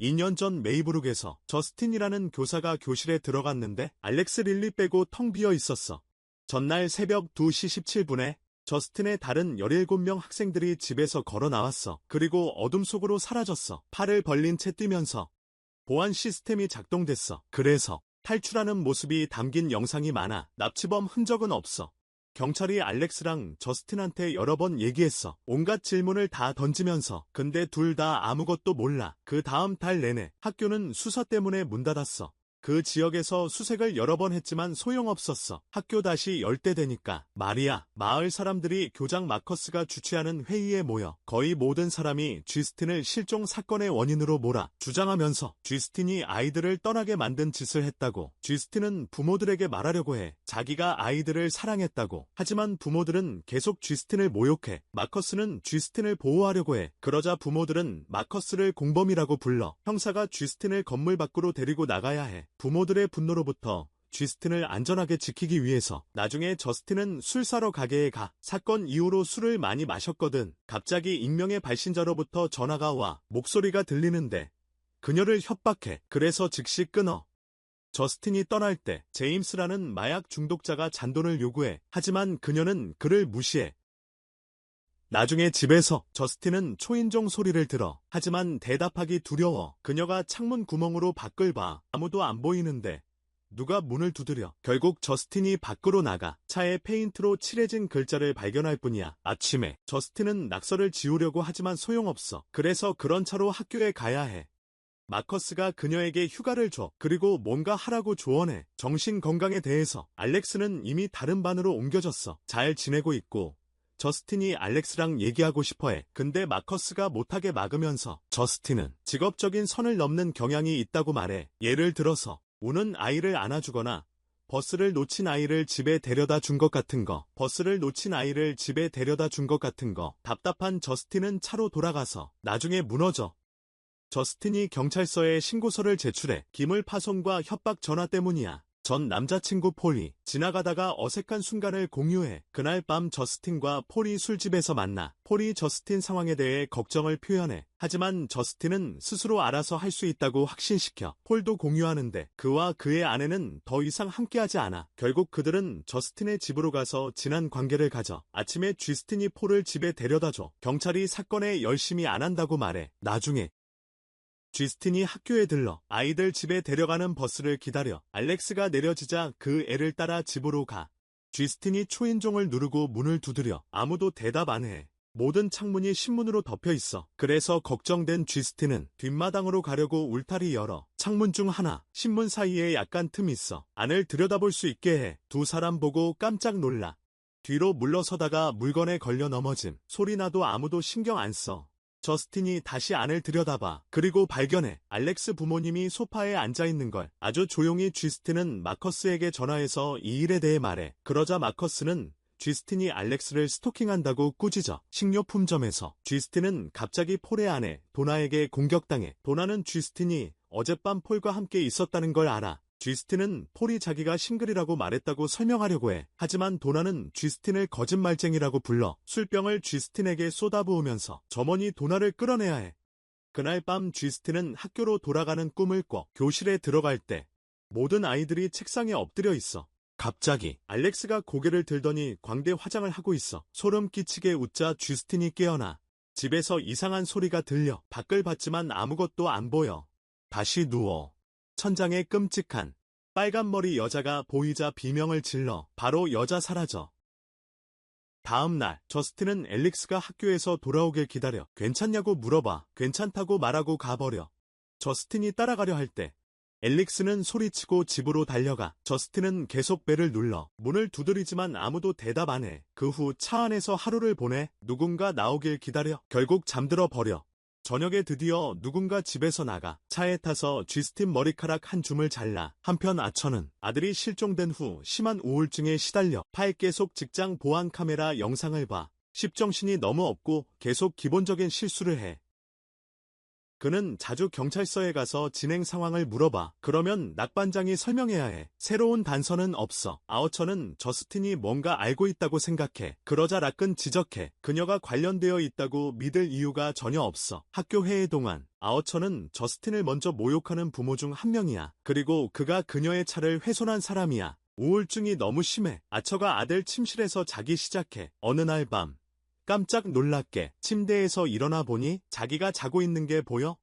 2년 전 메이브룩에서 저스틴이라는 교사가 교실에 들어갔는데 알렉스 릴리 빼고 텅 비어 있었어. 전날 새벽 2시 17분에 저스틴의 다른 17명 학생들이 집에서 걸어 나왔어. 그리고 어둠 속으로 사라졌어. 팔을 벌린 채 뛰면서 보안 시스템이 작동됐어. 그래서 탈출하는 모습이 담긴 영상이 많아. 납치범 흔적은 없어. 경찰이 알렉스랑 저스틴한테 여러 번 얘기했어. 온갖 질문을 다 던지면서. 근데 둘 다 아무것도 몰라. 그 다음 달 내내 학교는 수사 때문에 문 닫았어. 그 지역에서 수색을 여러 번 했지만 소용없었어. 학교 다시 열 때 되니까 말이야. 마을 사람들이 교장 마커스가 주최하는 회의에 모여 거의 모든 사람이 쥐스틴을 실종 사건의 원인으로 몰아 주장하면서 쥐스틴이 아이들을 떠나게 만든 짓을 했다고. 쥐스틴은 부모들에게 말하려고 해. 자기가 아이들을 사랑했다고. 하지만 부모들은 계속 쥐스틴을 모욕해. 마커스는 쥐스틴을 보호하려고 해. 그러자 부모들은 마커스를 공범이라고 불러. 형사가 쥐스틴을 건물 밖으로 데리고 나가야 해. 부모들의 분노로부터 쥐스틴을 안전하게 지키기 위해서. 나중에 저스틴은 술 사러 가게에 가. 사건 이후로 술을 많이 마셨거든. 갑자기 익명의 발신자로부터 전화가 와. 목소리가 들리는데 그녀를 협박해. 그래서 즉시 끊어. 저스틴이 떠날 때 제임스라는 마약 중독자가 잔돈을 요구해. 하지만 그녀는 그를 무시해. 나중에 집에서 저스틴은 초인종 소리를 들어. 하지만 대답하기 두려워. 그녀가 창문 구멍으로 밖을 봐. 아무도 안 보이는데 누가 문을 두드려. 결국 저스틴이 밖으로 나가 차에 페인트로 칠해진 글자를 발견할 뿐이야. 아침에 저스틴은 낙서를 지우려고 하지만 소용없어. 그래서 그런 차로 학교에 가야 해. 마커스가 그녀에게 휴가를 줘. 그리고 뭔가 하라고 조언해. 정신 건강에 대해서. 알렉스는 이미 다른 반으로 옮겨졌어. 잘 지내고 있고 저스틴이 알렉스랑 얘기하고 싶어해. 근데 마커스가 못하게 막으면서 저스틴은 직업적인 선을 넘는 경향이 있다고 말해. 예를 들어서 우는 아이를 안아주거나 버스를 놓친 아이를 집에 데려다 준 것 같은 거. 버스를 놓친 아이를 집에 데려다 준 것 같은 거. 답답한 저스틴은 차로 돌아가서 나중에 무너져. 저스틴이 경찰서에 신고서를 제출해. 기물 파손과 협박 전화 때문이야. 전 남자친구 폴이 지나가다가 어색한 순간을 공유해. 그날 밤 저스틴과 폴이 술집에서 만나. 폴이 저스틴 상황에 대해 걱정을 표현해. 하지만 저스틴은 스스로 알아서 할 수 있다고 확신시켜. 폴도 공유하는데 그와 그의 아내는 더 이상 함께하지 않아. 결국 그들은 저스틴의 집으로 가서 진한 관계를 가져. 아침에 쥐스틴이 폴을 집에 데려다줘. 경찰이 사건에 열심히 안 한다고 말해. 나중에 쥐스틴이 학교에 들러 아이들 집에 데려가는 버스를 기다려. 알렉스가 내려지자 그 애를 따라 집으로 가. 쥐스틴이 초인종을 누르고 문을 두드려. 아무도 대답 안 해. 모든 창문이 신문으로 덮여 있어. 그래서 걱정된 쥐스틴은 뒷마당으로 가려고 울타리 열어. 창문 중 하나, 신문 사이에 약간 틈 있어. 안을 들여다볼 수 있게 해. 두 사람 보고 깜짝 놀라. 뒤로 물러서다가 물건에 걸려 넘어짐. 소리 나도 아무도 신경 안 써. 저스틴이 다시 안을 들여다봐. 그리고 발견해. 알렉스 부모님이 소파에 앉아있는 걸. 아주 조용히 쥐스틴은 마커스에게 전화해서 이 일에 대해 말해. 그러자 마커스는 쥐스틴이 알렉스를 스토킹한다고 꾸짖어. 식료품점에서 쥐스틴은 갑자기 폴의 아내 도나에게 공격당해. 도나는 쥐스틴이 어젯밤 폴과 함께 있었다는 걸 알아. 쥐스틴은 폴이 자기가 싱글이라고 말했다고 설명하려고 해. 하지만 도나는 쥐스틴을 거짓말쟁이라고 불러. 술병을 쥐스틴에게 쏟아부으면서 점원이 도나를 끌어내야 해. 그날 밤 쥐스틴은 학교로 돌아가는 꿈을 꿔. 교실에 들어갈 때 모든 아이들이 책상에 엎드려 있어. 갑자기 알렉스가 고개를 들더니 광대 화장을 하고 있어. 소름 끼치게 웃자 쥐스틴이 깨어나. 집에서 이상한 소리가 들려. 밖을 봤지만 아무것도 안 보여. 다시 누워. 천장에 끔찍한 빨간 머리 여자가 보이자 비명을 질러. 바로 여자 사라져. 다음 날 저스틴은 앨릭스가 학교에서 돌아오길 기다려. 괜찮냐고 물어봐. 괜찮다고 말하고 가버려. 저스틴이 따라가려 할 때 앨릭스는 소리치고 집으로 달려가. 저스틴은 계속 벨을 눌러. 문을 두드리지만 아무도 대답 안 해. 그 후 차 안에서 하루를 보내. 누군가 나오길 기다려. 결국 잠들어 버려. 저녁에 드디어 누군가 집에서 나가. 차에 타서 쥐스틴 머리카락 한 줌을 잘라. 한편 아처는 아들이 실종된 후 심한 우울증에 시달려. 팔 계속 직장 보안 카메라 영상을 봐. 십정신이 너무 없고 계속 기본적인 실수를 해. 그는 자주 경찰서에 가서 진행 상황을 물어봐. 그러면 낙반장이 설명해야 해. 새로운 단서는 없어. 아우처는 저스틴이 뭔가 알고 있다고 생각해. 그러자 락은 지적해. 그녀가 관련되어 있다고 믿을 이유가 전혀 없어. 학교 회의 동안 아우처는 저스틴을 먼저 모욕하는 부모 중 한 명이야. 그리고 그가 그녀의 차를 훼손한 사람이야. 우울증이 너무 심해. 아처가 아들 침실에서 자기 시작해. 어느 날 밤 깜짝 놀랍게 침대에서 일어나 보니 자기가 자고 있는 게 보여?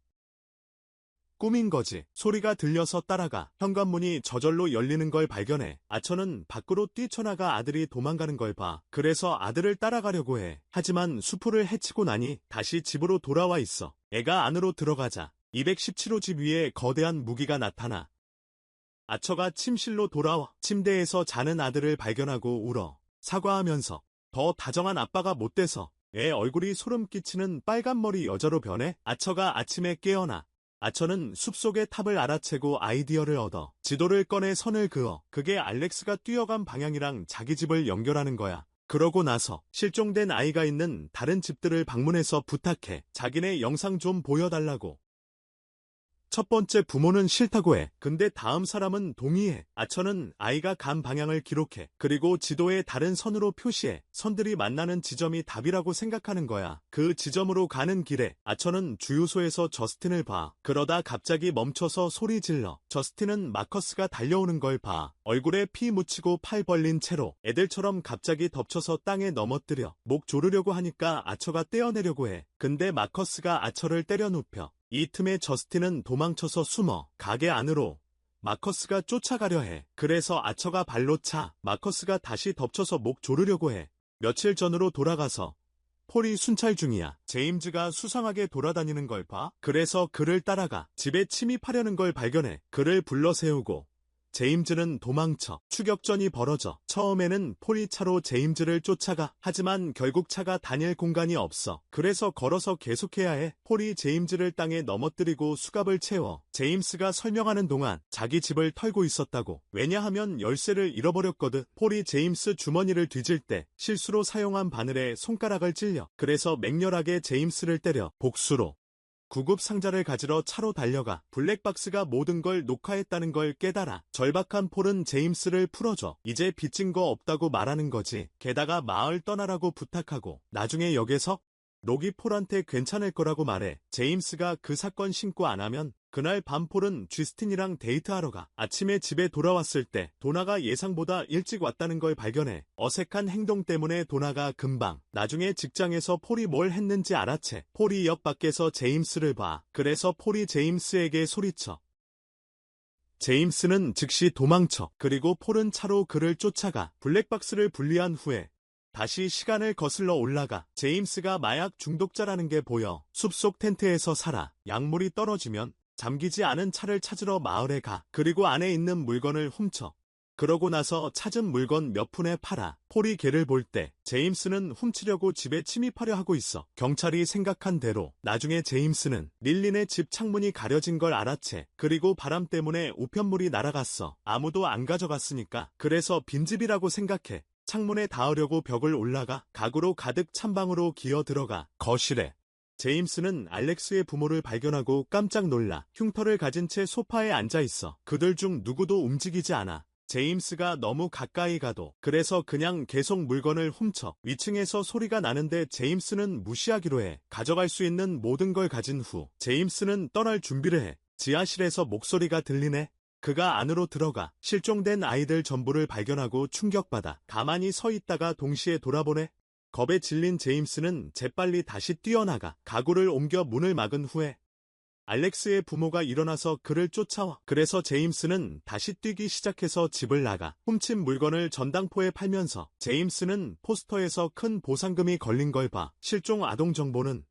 꿈인 거지. 소리가 들려서 따라가. 현관문이 저절로 열리는 걸 발견해. 아처는 밖으로 뛰쳐나가 아들이 도망가는 걸 봐. 그래서 아들을 따라가려고 해. 하지만 수풀을 헤치고 나니 다시 집으로 돌아와 있어. 애가 안으로 들어가자 217호 집 위에 거대한 무기가 나타나. 아처가 침실로 돌아와 침대에서 자는 아들을 발견하고 울어. 사과하면서 더 다정한 아빠가 못 돼서. 애 얼굴이 소름 끼치는 빨간머리 여자로 변해. 아처가 아침에 깨어나. 아처는 숲속의 탑을 알아채고 아이디어를 얻어 지도를 꺼내 선을 그어. 그게 알렉스가 뛰어간 방향이랑 자기 집을 연결하는 거야. 그러고 나서 실종된 아이가 있는 다른 집들을 방문해서 부탁해. 자기네 영상 좀 보여달라고. 첫 번째 부모는 싫다고 해. 근데 다음 사람은 동의해. 아처는 아이가 간 방향을 기록해. 그리고 지도에 다른 선으로 표시해. 선들이 만나는 지점이 답이라고 생각하는 거야. 그 지점으로 가는 길에 아처는 주유소에서 저스틴을 봐. 그러다 갑자기 멈춰서 소리 질러. 저스틴은 마커스가 달려오는 걸 봐. 얼굴에 피 묻히고 팔 벌린 채로 애들처럼 갑자기 덮쳐서 땅에 넘어뜨려. 목 조르려고 하니까 아처가 떼어내려고 해. 근데 마커스가 아처를 때려 눕혀. 이 틈에 저스틴은 도망쳐서 숨어 가게 안으로. 마커스가 쫓아가려 해. 그래서 아처가 발로 차. 마커스가 다시 덮쳐서 목 조르려고 해. 며칠 전으로 돌아가서 폴이 순찰 중이야. 제임즈가 수상하게 돌아다니는 걸 봐. 그래서 그를 따라가 집에 침입하려는 걸 발견해. 그를 불러 세우고 제임즈는 도망쳐. 추격전이 벌어져. 처음에는 폴이 차로 제임즈를 쫓아가. 하지만 결국 차가 다닐 공간이 없어. 그래서 걸어서 계속해야 해. 폴이 제임즈를 땅에 넘어뜨리고 수갑을 채워. 제임스가 설명하는 동안 자기 집을 털고 있었다고. 왜냐하면 열쇠를 잃어버렸거든. 폴이 제임스 주머니를 뒤질 때 실수로 사용한 바늘에 손가락을 찔려. 그래서 맹렬하게 제임스를 때려. 복수로. 구급 상자를 가지러 차로 달려가. 블랙박스가 모든 걸 녹화했다는 걸 깨달아. 절박한 폴은 제임스를 풀어줘. 이제 빚진 거 없다고 말하는 거지. 게다가 마을 떠나라고 부탁하고. 나중에 역에서 록이 폴한테 괜찮을 거라고 말해. 제임스가 그 사건 신고 안 하면 그날 밤 폴은 쥐스틴이랑 데이트하러 가. 아침에 집에 돌아왔을 때 도나가 예상보다 일찍 왔다는 걸 발견해. 어색한 행동 때문에 도나가 금방. 나중에 직장에서 폴이 뭘 했는지 알아채. 폴이 역 밖에서 제임스를 봐. 그래서 폴이 제임스에게 소리쳐. 제임스는 즉시 도망쳐. 그리고 폴은 차로 그를 쫓아가. 블랙박스를 분리한 후에 다시 시간을 거슬러 올라가. 제임스가 마약 중독자라는 게 보여. 숲속 텐트에서 살아. 약물이 떨어지면 잠기지 않은 차를 찾으러 마을에 가. 그리고 안에 있는 물건을 훔쳐. 그러고 나서 찾은 물건 몇 푼에 팔아. 폴이 걔를 볼 때 제임스는 훔치려고 집에 침입하려 하고 있어. 경찰이 생각한 대로 나중에 제임스는 릴린의 집 창문이 가려진 걸 알아채. 그리고 바람 때문에 우편물이 날아갔어. 아무도 안 가져갔으니까. 그래서 빈집이라고 생각해. 창문에 닿으려고 벽을 올라가. 가구로 가득 찬 방으로 기어 들어가. 거실에 제임스는 알렉스의 부모를 발견하고 깜짝 놀라. 흉터를 가진 채 소파에 앉아 있어. 그들 중 누구도 움직이지 않아. 제임스가 너무 가까이 가도. 그래서 그냥 계속 물건을 훔쳐. 위층에서 소리가 나는데 제임스는 무시하기로 해. 가져갈 수 있는 모든 걸 가진 후 제임스는 떠날 준비를 해. 지하실에서 목소리가 들리네. 그가 안으로 들어가. 실종된 아이들 전부를 발견하고 충격받아. 가만히 서 있다가 동시에 돌아보네. 겁에 질린 제임스는 재빨리 다시 뛰어나가. 가구를 옮겨 문을 막은 후에 알렉스의 부모가 일어나서 그를 쫓아와. 그래서 제임스는 다시 뛰기 시작해서 집을 나가. 훔친 물건을 전당포에 팔면서 제임스는 포스터에서 큰 보상금이 걸린 걸 봐. 실종 아동 정보는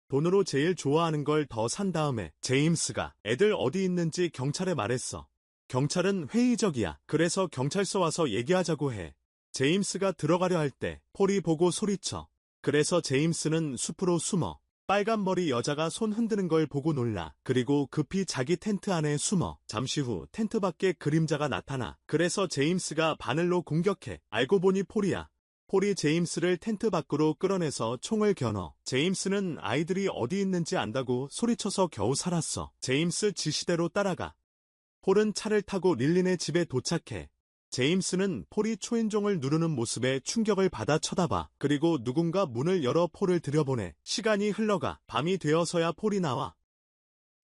돈으로 제일 좋아하는 걸 더 산 다음에 제임스가 애들 어디 있는지 경찰에 말했어. 경찰은 회의적이야. 그래서 경찰서 와서 얘기하자고 해. 제임스가 들어가려 할 때 폴이 보고 소리쳐. 그래서 제임스는 숲으로 숨어. 빨간 머리 여자가 손 흔드는 걸 보고 놀라. 그리고 급히 자기 텐트 안에 숨어. 잠시 후 텐트 밖에 그림자가 나타나. 그래서 제임스가 바늘로 공격해. 알고 보니 폴이야. 폴이 제임스를 텐트 밖으로 끌어내서 총을 겨눠. 제임스는 아이들이 어디 있는지 안다고 소리쳐서 겨우 살았어. 제임스 지시대로 따라가. 폴은 차를 타고 릴린의 집에 도착해. 제임스는 폴이 초인종을 누르는 모습에 충격을 받아 쳐다봐. 그리고 누군가 문을 열어 폴을 들여보내. 시간이 흘러가. 밤이 되어서야 폴이 나와.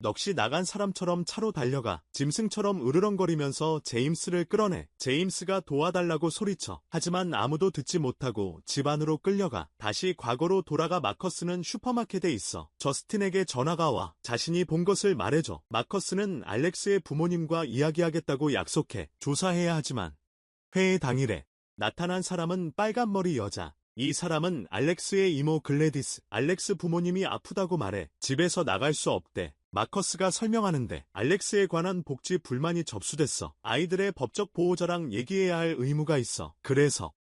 넋이 나간 사람처럼 차로 달려가 짐승처럼 으르렁거리면서 제임스를 끌어내. 제임스가 도와달라고 소리쳐. 하지만 아무도 듣지 못하고 집 안으로 끌려가. 다시 과거로 돌아가 마커스는 슈퍼마켓에 있어. 저스틴에게 전화가 와. 자신이 본 것을 말해줘. 마커스는 알렉스의 부모님과 이야기하겠다고 약속해. 조사해야 하지만 회의 당일에 나타난 사람은 빨간머리 여자. 이 사람은 알렉스의 이모 글래디스. 알렉스 부모님이 아프다고 말해 집에서 나갈 수 없대. 마커스가 설명하는데 알렉스에 관한 복지 불만이 접수됐어. 아이들의 법적 보호자랑 얘기해야 할 의무가 있어. 그래서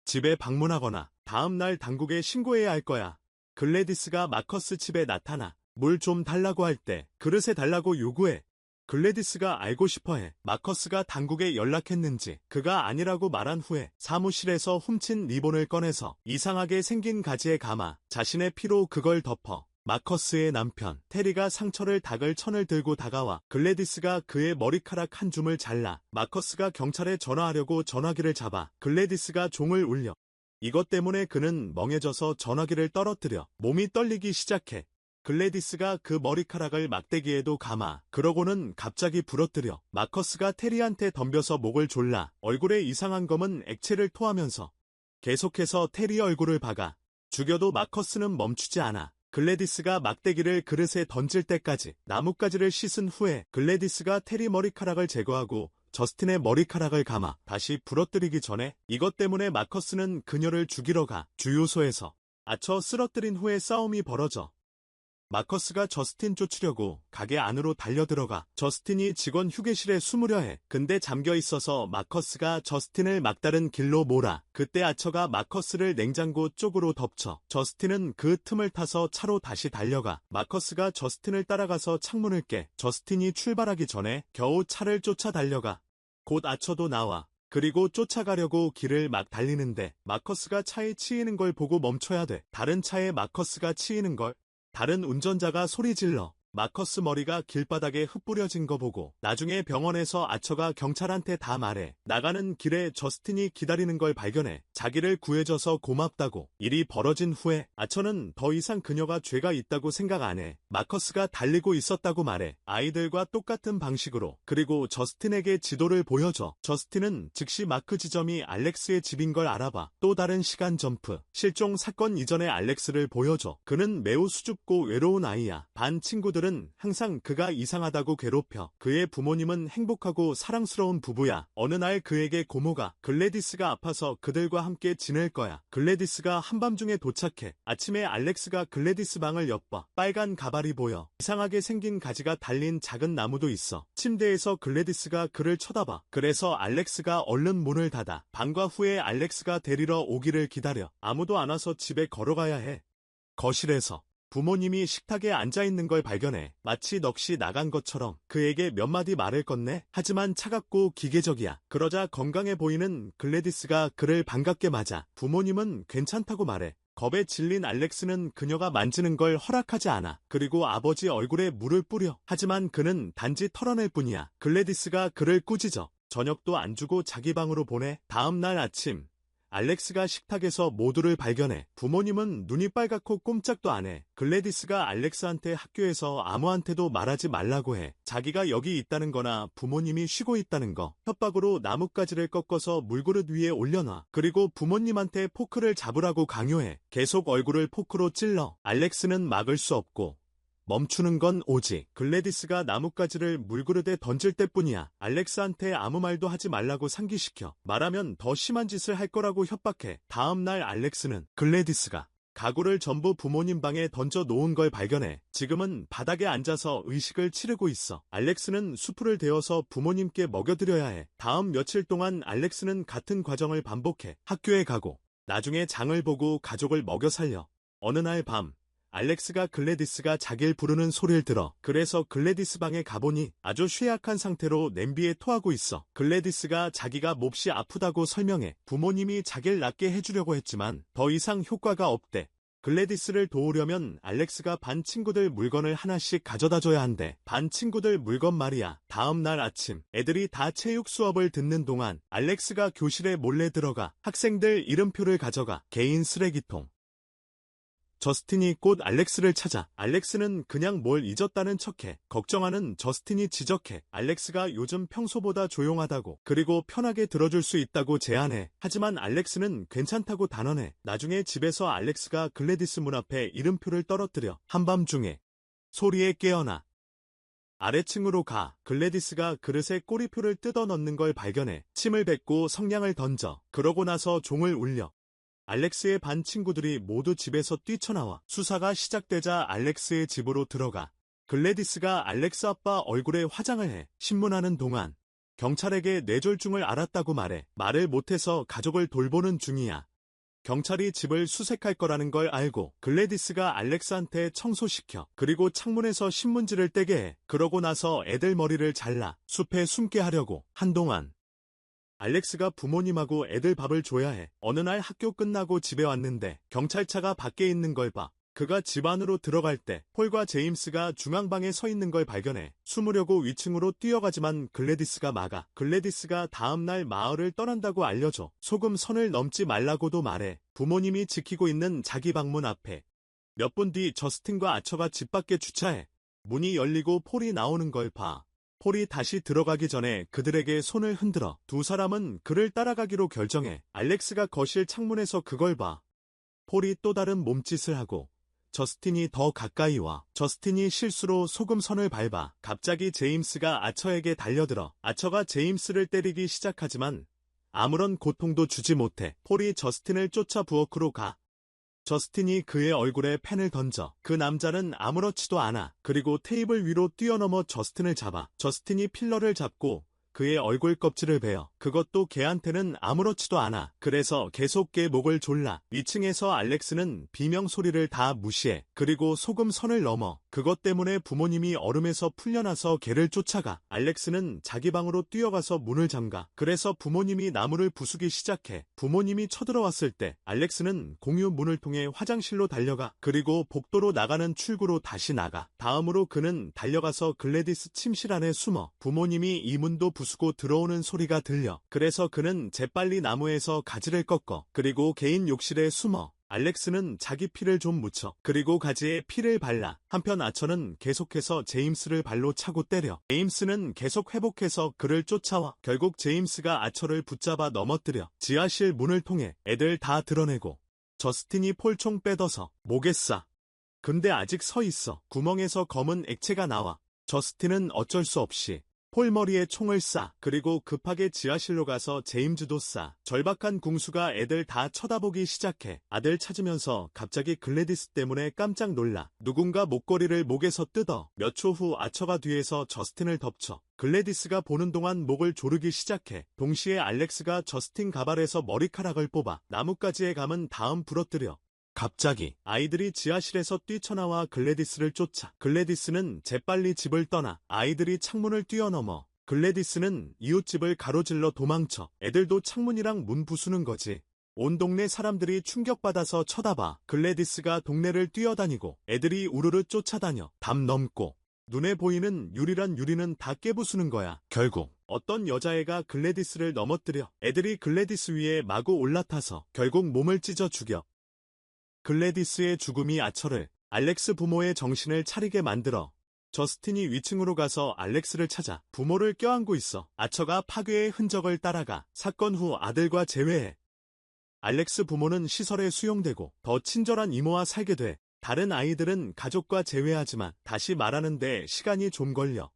집에 방문하거나 다음 날 당국에 신고해야 할 거야. 글래디스가 마커스 집에 나타나 물 좀 달라고 할 때 그릇에 달라고 요구해. 글래디스가 알고 싶어해. 마커스가 당국에 연락했는지 그가 아니라고 말한 후에 사무실에서 훔친 리본을 꺼내서 이상하게 생긴 가지에 감아 자신의 피로 그걸 덮어. 마커스의 남편 테리가 상처를 닦을 천을 들고 다가와 글래디스가 그의 머리카락 한 줌을 잘라. 마커스가 경찰에 전화하려고 전화기를 잡아 글래디스가 종을 울려. 이것 때문에 그는 멍해져서 전화기를 떨어뜨려 몸이 떨리기 시작해. 글래디스가 그 머리카락을 막대기에도 감아. 그러고는 갑자기 부러뜨려. 마커스가 테리한테 덤벼서 목을 졸라. 얼굴에 이상한 검은 액체를 토하면서 계속해서 테리 얼굴을 박아. 죽여도 마커스는 멈추지 않아. 글래디스가 막대기를 그릇에 던질 때까지. 나뭇가지를 씻은 후에 글래디스가 테리 머리카락을 제거하고 저스틴의 머리카락을 감아 다시 부러뜨리기 전에 이것 때문에 마커스는 그녀를 죽이러 가. 주유소에서 아쳐 쓰러뜨린 후에 싸움이 벌어져. 마커스가 저스틴 쫓으려고 가게 안으로 달려들어가. 저스틴이 직원 휴게실에 숨으려 해. 근데 잠겨 있어서 마커스가 저스틴을 막다른 길로 몰아. 그때 아처가 마커스를 냉장고 쪽으로 덮쳐. 저스틴은 그 틈을 타서 차로 다시 달려가. 마커스가 저스틴을 따라가서 창문을 깨. 저스틴이 출발하기 전에 겨우 차를 쫓아 달려가. 곧 아처도 나와. 그리고 쫓아가려고 길을 막 달리는데 마커스가 차에 치이는 걸 보고 멈춰야 돼. 다른 차에 마커스가 치이는 걸. 다른 운전자가 소리 질러. 마커스 머리가 길바닥에 흩뿌려진 거 보고 나중에 병원에서 아처가 경찰한테 다 말해. 나가는 길에 저스틴이 기다리는 걸 발견해. 자기를 구해줘서 고맙다고. 일이 벌어진 후에 아처는 더 이상 그녀가 죄가 있다고 생각 안 해. 마커스가 달리고 있었다고 말해. 아이들과 똑같은 방식으로. 그리고 저스틴에게 지도를 보여줘. 저스틴은 즉시 마크 지점이 알렉스의 집인 걸 알아봐. 또 다른 시간 점프. 실종 사건 이전의 알렉스를 보여줘. 그는 매우 수줍고 외로운 아이야. 반 친구들은 항상 그가 이상하다고 괴롭혀. 그의 부모님은 행복하고 사랑스러운 부부야. 어느 날 그에게 고모가 글래디스가 아파서 그들과 함께 지낼 거야. 글래디스가 한밤중에 도착해. 아침에 알렉스가 글래디스 방을 엿봐. 빨간 가발이 보여. 이상하게 생긴 가지가 달린 작은 나무도 있어. 침대에서 글래디스가 그를 쳐다봐. 그래서 알렉스가 얼른 문을 닫아. 방과 후에 알렉스가 데리러 오기를 기다려. 아무도 안 와서 집에 걸어가야 해. 거실에서 부모님이 식탁에 앉아있는 걸 발견해. 마치 넋이 나간 것처럼 그에게 몇 마디 말을 건네. 하지만 차갑고 기계적이야. 그러자 건강해 보이는 글래디스가 그를 반갑게 맞아. 부모님은 괜찮다고 말해. 겁에 질린 알렉스는 그녀가 만지는 걸 허락하지 않아. 그리고 아버지 얼굴에 물을 뿌려. 하지만 그는 단지 털어낼 뿐이야. 글래디스가 그를 꾸짖어. 저녁도 안 주고 자기 방으로 보내. 다음 날 아침 알렉스가 식탁에서 모두를 발견해. 부모님은 눈이 빨갛고 꼼짝도 안 해. 글래디스가 알렉스한테 학교에서 아무한테도 말하지 말라고 해. 자기가 여기 있다는 거나 부모님이 쉬고 있다는 거. 협박으로 나뭇가지를 꺾어서 물그릇 위에 올려놔. 그리고 부모님한테 포크를 잡으라고 강요해. 계속 얼굴을 포크로 찔러. 알렉스는 막을 수 없고 멈추는 건 오직 글래디스가 나뭇가지를 물그릇에 던질 때뿐이야. 알렉스한테 아무 말도 하지 말라고 상기시켜. 말하면 더 심한 짓을 할 거라고 협박해. 다음 날 알렉스는 글래디스가 가구를 전부 부모님 방에 던져 놓은 걸 발견해. 지금은 바닥에 앉아서 의식을 치르고 있어. 알렉스는 수프를 데워서 부모님께 먹여드려야 해. 다음 며칠 동안 알렉스는 같은 과정을 반복해. 학교에 가고 나중에 장을 보고 가족을 먹여 살려. 어느 날 밤 알렉스가 글래디스가 자기를 부르는 소리를 들어. 그래서 글래디스 방에 가보니 아주 쇠약한 상태로 냄비에 토하고 있어. 글래디스가 자기가 몹시 아프다고 설명해. 부모님이 자기를 낫게 해주려고 했지만 더 이상 효과가 없대. 글래디스를 도우려면 알렉스가 반 친구들 물건을 하나씩 가져다 줘야 한대. 반 친구들 물건 말이야. 다음 날 아침 애들이 다 체육 수업을 듣는 동안 알렉스가 교실에 몰래 들어가 학생들 이름표를 가져가 개인 쓰레기통. 저스틴이 곧 알렉스를 찾아. 알렉스는 그냥 뭘 잊었다는 척해. 걱정하는 저스틴이 지적해. 알렉스가 요즘 평소보다 조용하다고, 그리고 편하게 들어줄 수 있다고 제안해. 하지만 알렉스는 괜찮다고 단언해. 나중에 집에서 알렉스가 글래디스 문 앞에 이름표를 떨어뜨려. 한밤중에 소리에 깨어나 아래층으로 가. 글래디스가 그릇에 꼬리표를 뜯어 넣는 걸 발견해. 침을 뱉고 성냥을 던져. 그러고 나서 종을 울려. 알렉스의 반 친구들이 모두 집에서 뛰쳐나와. 수사가 시작되자 알렉스의 집으로 들어가. 글래디스가 알렉스 아빠 얼굴에 화장을 해. 신문하는 동안 경찰에게 뇌졸중을 앓았다고 말해. 말을 못해서 가족을 돌보는 중이야. 경찰이 집을 수색할 거라는 걸 알고 글래디스가 알렉스한테 청소시켜. 그리고 창문에서 신문지를 떼게 해. 그러고 나서 애들 머리를 잘라 숲에 숨게 하려고. 한동안 알렉스가 부모님하고 애들 밥을 줘야 해. 어느 날 학교 끝나고 집에 왔는데 경찰차가 밖에 있는 걸 봐. 그가 집 안으로 들어갈 때 폴과 제임스가 중앙방에 서 있는 걸 발견해. 숨으려고 위층으로 뛰어가지만 글래디스가 막아. 글래디스가 다음날 마을을 떠난다고 알려줘. 소금 선을 넘지 말라고도 말해. 부모님이 지키고 있는 자기 방문 앞에. 몇 분 뒤 저스틴과 아처가 집 밖에 주차해. 문이 열리고 폴이 나오는 걸 봐. 폴이 다시 들어가기 전에 그들에게 손을 흔들어. 두 사람은 그를 따라가기로 결정해. 알렉스가 거실 창문에서 그걸 봐. 폴이 또 다른 몸짓을 하고 저스틴이 더 가까이 와. 저스틴이 실수로 소금선을 밟아. 갑자기 제임스가 아처에게 달려들어. 아처가 제임스를 때리기 시작하지만 아무런 고통도 주지 못해. 폴이 저스틴을 쫓아 부엌으로 가. 저스틴이 그의 얼굴에 펜을 던져. 그 남자는 아무렇지도 않아. 그리고 테이블 위로 뛰어넘어 저스틴을 잡아. 저스틴이 필러를 잡고 그의 얼굴 껍질을 베어. 그것도 걔한테는 아무렇지도 않아. 그래서 계속 걔 목을 졸라. 2층에서 알렉스는 비명 소리를 다 무시해. 그리고 소금 선을 넘어. 그것 때문에 부모님이 얼음에서 풀려나서 걔를 쫓아가. 알렉스는 자기 방으로 뛰어가서 문을 잠가. 그래서 부모님이 나무를 부수기 시작해. 부모님이 쳐들어왔을 때 알렉스는 공유 문을 통해 화장실로 달려가. 그리고 복도로 나가는 출구로 다시 나가. 다음으로 그는 달려가서 글래디스 침실 안에 숨어. 부모님이 이 문도 부수고 들어오는 소리가 들려. 그래서 그는 재빨리 나무에서 가지를 꺾어. 그리고 개인 욕실에 숨어. 알렉스는 자기 피를 좀 묻혀. 그리고 가지에 피를 발라. 한편 아처는 계속해서 제임스를 발로 차고 때려. 제임스는 계속 회복해서 그를 쫓아와. 결국 제임스가 아처를 붙잡아 넘어뜨려. 지하실 문을 통해 애들 다 드러내고 저스틴이 폴총 빼둬서 목에 쏴. 근데 아직 서 있어. 구멍에서 검은 액체가 나와. 저스틴은 어쩔 수 없이 폴 머리에 총을 쏴. 그리고 급하게 지하실로 가서 제임즈도 쏴. 절박한 궁수가 애들 다 쳐다보기 시작해. 아들 찾으면서 갑자기 글래디스 때문에 깜짝 놀라. 누군가 목걸이를 목에서 뜯어. 몇 초 후 아처가 뒤에서 저스틴을 덮쳐. 글래디스가 보는 동안 목을 조르기 시작해. 동시에 알렉스가 저스틴 가발에서 머리카락을 뽑아 나뭇가지에 감은 다음 부러뜨려. 갑자기 아이들이 지하실에서 뛰쳐나와 글래디스를 쫓아. 글래디스는 재빨리 집을 떠나. 아이들이 창문을 뛰어넘어. 글래디스는 이웃집을 가로질러 도망쳐. 애들도 창문이랑 문 부수는 거지. 온 동네 사람들이 충격받아서 쳐다봐. 글래디스가 동네를 뛰어다니고 애들이 우르르 쫓아다녀. 담 넘고 눈에 보이는 유리란 유리는 다 깨부수는 거야. 결국 어떤 여자애가 글래디스를 넘어뜨려. 애들이 글래디스 위에 마구 올라타서 결국 몸을 찢어 죽여. 글래디스의 죽음이 아처를, 알렉스 부모의 정신을 차리게 만들어. 저스틴이 위층으로 가서 알렉스를 찾아 부모를 껴안고 있어. 아처가 파괴의 흔적을 따라가 사건 후 아들과 재회해. 알렉스 부모는 시설에 수용되고 더 친절한 이모와 살게 돼. 다른 아이들은 가족과 재회하지만 다시 말하는데 시간이 좀 걸려.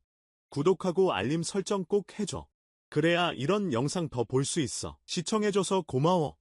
구독하고 알림 설정 꼭 해줘. 그래야 이런 영상 더 볼 수 있어. 시청해줘서 고마워.